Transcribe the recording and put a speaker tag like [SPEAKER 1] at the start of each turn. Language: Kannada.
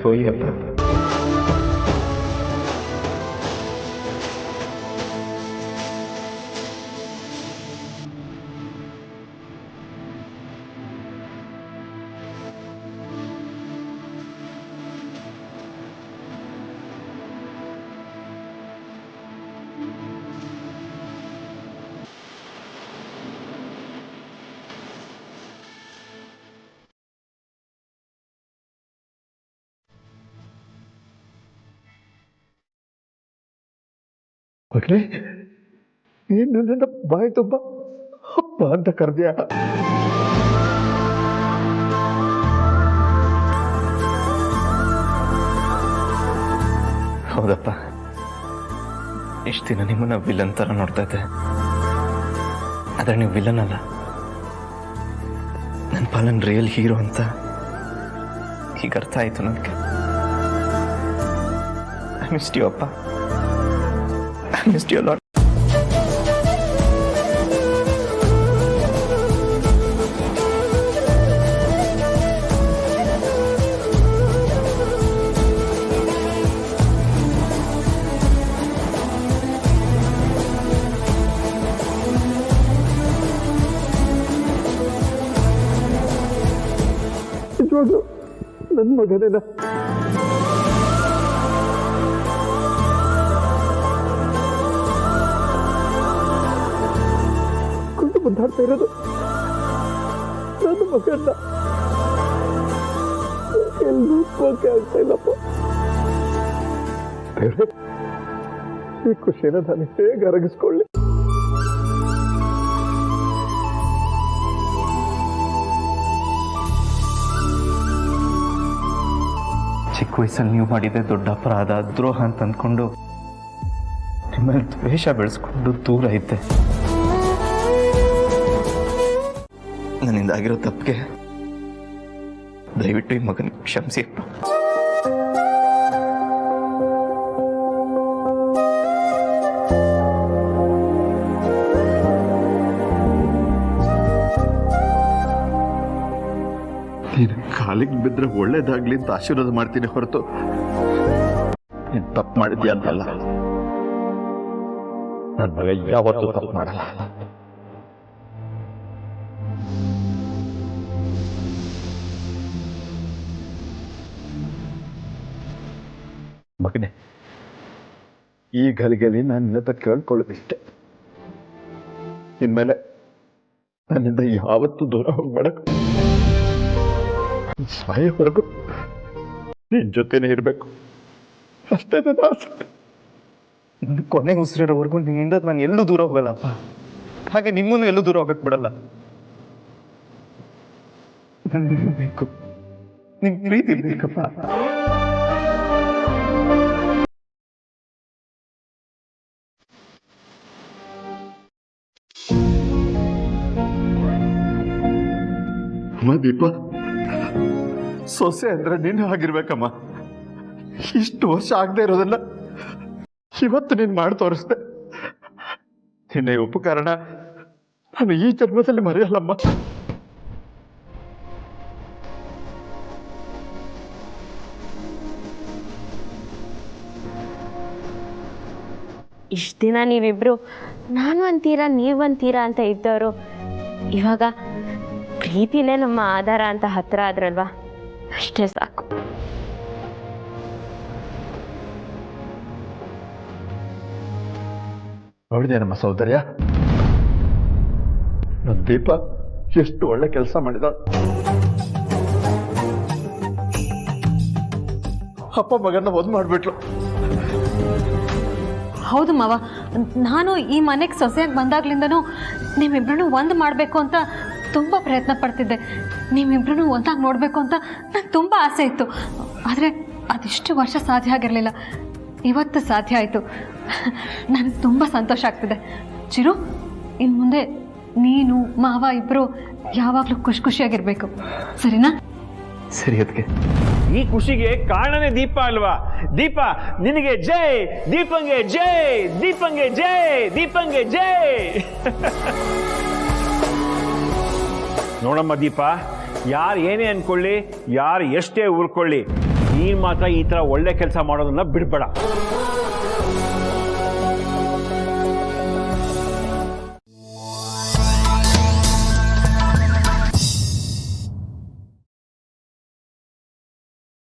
[SPEAKER 1] ದ್ರೋಹಿ ಅಪ್ಪ. ಮಗನೇ, ನೀನು ನನ್ನನ್ನು ಬಾಯಿ ತುಂಬ ಅಪ್ಪ ಅಂತ ಕರೆದ್ಯಾ? ಹೌದಪ್ಪ, ಇಷ್ಟು ದಿನ ನಿಮ್ಮನ್ನ ವಿಲನ್ ಥರ ನೋಡ್ತಾ ಇದ್ದೆ. ಆದರೆ ನೀವು ವಿಲನ್ ಅಲ್ಲ, ನನ್ನ ಪಾಲನ್ ರಿಯಲ್ ಹೀರೋ ಅಂತ ಈಗ ಅರ್ಥ ಆಯಿತು ನನಗೆ. ಐ ಮಿಸ್ಡ್ ಯು ಅಪ್ಪ. I missed you a lot. ನಿಜವಾಗ್ಲೂ ನನ್ನ ಮಗನೇನ? ಮಾತಾಡ್ತಾ ಇರೋದು ನನ್ನ ಮಗನ್ನ ಎಲ್ಲೂ ಓಕೆ ಆಗ್ತಾ ಇಲ್ಲಪ್ಪ. ಬೇರೆ ಈ ಖುಷಿನ ನಾನು ಹೇಗೆ ಅರಗಿಸ್ಕೊಳ್ಳಿ? ಚಿಕ್ಕ ವಯಸ್ಸಲ್ಲಿ ನೀವು ಮಾಡಿದೆ ದೊಡ್ಡ ಅಪರಾಧ, ದ್ರೋಹ ಅಂತ ಅಂದ್ಕೊಂಡು ನಿಮ್ಮಲ್ಲಿ ದ್ವೇಷ ಬೆಳೆಸ್ಕೊಂಡು ದೂರ ಇದ್ದೆ. ನನ್ನಿಂದ ಆಗಿರೋ ತಪ್ಪಿಗೆ ದಯವಿಟ್ಟು ಈ ಮಗನ ಕ್ಷಮಿಸಿ ಅಪ್ಪ. ನೀನು ಕಾಲಿಗೆ ಬಿದ್ದರೆ ಒಳ್ಳೇದಾಗ್ಲಿ ಅಂತ ಆಶೀರ್ವಾದ ಮಾಡ್ತೀನಿ ಹೊರತು ನೀನು ತಪ್ಪು ಮಾಡಿದ್ಯಾ ಅಂತಲ್ಲ. ನನ್ನ ಮಗ ಯಾವತ್ತೂ ತಪ್ಪು ಮಾಡಲ್ಲ. ಮಗನೇ, ಈ ಗಳಿಗೆಯಲ್ಲಿ ನಾನು ನಿನ್ನ ಕೇಳ್ಕೊಳ್ಳೋದಿಷ್ಟೆ. ಇನ್ಮೇಲೆ ನನ್ನಿಂದ ಯಾವತ್ತೂ ದೂರ ಹೋಗ್ಬೇಡ. ಸಾಯೋವರೆಗೂ ನಿನ್ನ ಜೊತೆನೇ ಇರಬೇಕು ಅಷ್ಟೇ ನನ್ನ ಆಸೆ. ಕೊನೆಗೆ ಉಸಿರಿರೋವರೆಗೂ ನಿನ್ನಿಂದ ನಾನು ಎಲ್ಲೂ ದೂರ ಹೋಗಲ್ಲಪ್ಪ. ಹಾಗೆ ನಿಮ್ಮನ್ನು ಎಲ್ಲೂ ದೂರ ಹೋಗಕ್ಕೆ ಬಿಡಲ್ಲ. ನನಗೆ ಬೇಕು, ನಿನ್ ಪ್ರೀತಿ ಬೇಕಪ್ಪ. ಅಮ್ಮ ದೀಪ, ಸೊಸೆ ಅಂದ್ರೆ ನೀನು ಆಗಿರ್ಬೇಕಮ್ಮ. ಇಷ್ಟು ವರ್ಷ ಆಗದೆ ಇರೋದನ್ನ ಇವತ್ತು ನೀನು ಮಾಡಿ ತೋರಿಸ್ದೆ. ನಿನ್ನೆ ಉಪಕರಣ ನಾನು ಈ ಜನ್ಮದಲ್ಲಿ ಮರೆಯಲ್ಲಮ್ಮ.
[SPEAKER 2] ಇಷ್ಟು ದಿನ ನೀವಿಬ್ರು ನಾನು ಅಂತೀರಾ ನೀವಂತೀರಾ ಅಂತ ಇದ್ದವರು ಇವಾಗ ಪ್ರೀತಿನೇ ನಮ್ಮ ಆಧಾರ ಅಂತ ಹತ್ರ ಆದ್ರಲ್ವಾ, ಅಷ್ಟೇ ಸಾಕು.
[SPEAKER 1] ನೋಡಿದೆ ನಮ್ಮ ಸೌಂದರ್ಯ, ನನ್ನ ದೀಪ ಎಷ್ಟು ಒಳ್ಳೆ ಕೆಲಸ ಮಾಡಿದ. ಅಪ್ಪ ಮಗನ ಒಂದು ಮಾಡಿಬಿಟ್ಲು.
[SPEAKER 3] ಹೌದು ಮಾವ, ನಾನು ಈ ಮನೆಗೆ ಸೊಸೆಯಾಗಿ ಬಂದಾಗ್ಲಿಂದನೂ ನಿಮ್ಮಿಬ್ರನ್ನೂ ಒಂದು ಮಾಡಬೇಕು ಅಂತ ತುಂಬ ಪ್ರಯತ್ನ ಪಡ್ತಿದ್ದೆ. ನಿಮ್ಮಿಬ್ರನ್ನೂ ಒಂದಾಗಿ ನೋಡಬೇಕು ಅಂತ ನಂಗೆ ತುಂಬ ಆಸೆ ಇತ್ತು. ಆದರೆ ಅದಿಷ್ಟು ವರ್ಷ ಸಾಧ್ಯ ಆಗಿರಲಿಲ್ಲ. ಇವತ್ತು ಸಾಧ್ಯ ಆಯಿತು. ನನಗೆ ತುಂಬ ಸಂತೋಷ ಆಗ್ತಿದೆ. ಚಿರು, ಇನ್ನು ಮುಂದೆ ನೀನು ಮಾವ ಇಬ್ಬರು ಯಾವಾಗಲೂ ಖುಷಿಯಾಗಿರ್ಬೇಕು, ಸರಿನಾ?
[SPEAKER 1] ಸರಿ. ಅದಕ್ಕೆ
[SPEAKER 4] ಈ ಖುಷಿಗೆ ಕಾರಣನೇ ದೀಪ ಅಲ್ವಾ? ದೀಪ ನಿನಗೆ ಜೈ, ದೀಪಂಗೆ ಜೈ, ದೀಪಂಗೆ ಜೈ, ದೀಪಂಗೆ ಜೈ. ನೋಡಮ್ಮ ದೀಪ, ಯಾರು ಏನೇ ಅನ್ಕೊಳ್ಳಿ, ಯಾರು ಎಷ್ಟೇ ಉರ್ಕೊಳ್ಳಿ, ನೀನು ಮಾತ್ರ ಈ ಥರ ಒಳ್ಳೆ ಕೆಲಸ ಮಾಡೋದನ್ನ ಬಿಡಬೇಡ.